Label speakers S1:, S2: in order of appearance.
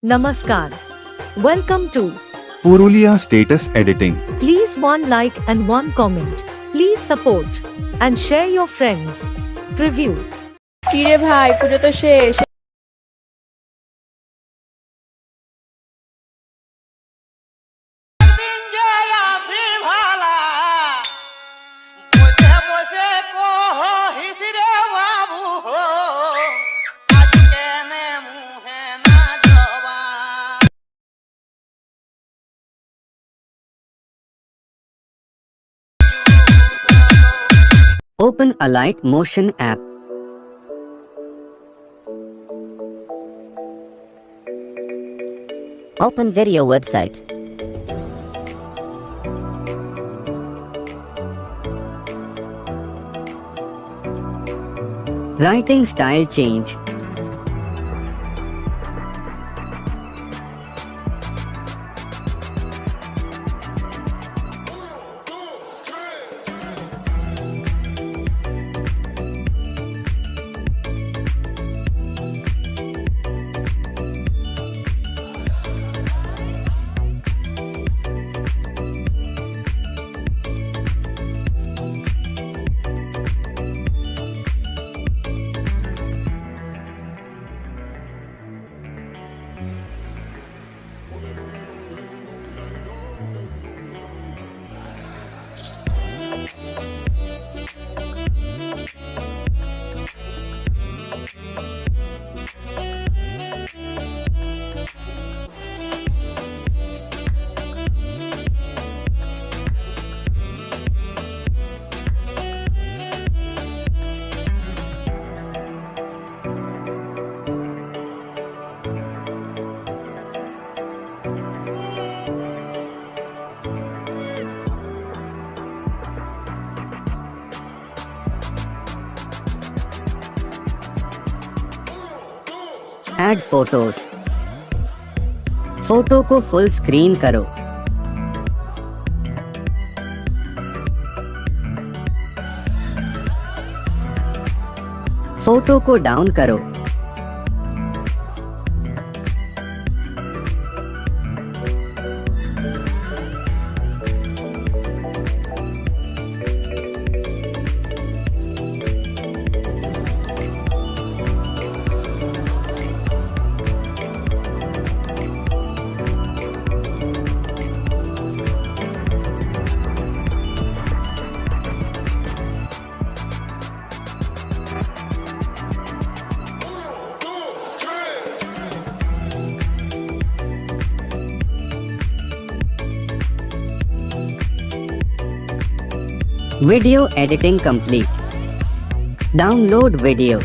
S1: Namaskar. Welcome to
S2: Purulia Status Editing.
S1: Please one like and one comment. Please support and share your friends. Preview.
S3: কিরে ভাই পুজো তো শেষ।
S4: Open Alight Motion app. Open video website. Writing style change. Add photos. Photo को full screen करो. Photo को down करो. Video editing complete. Download video.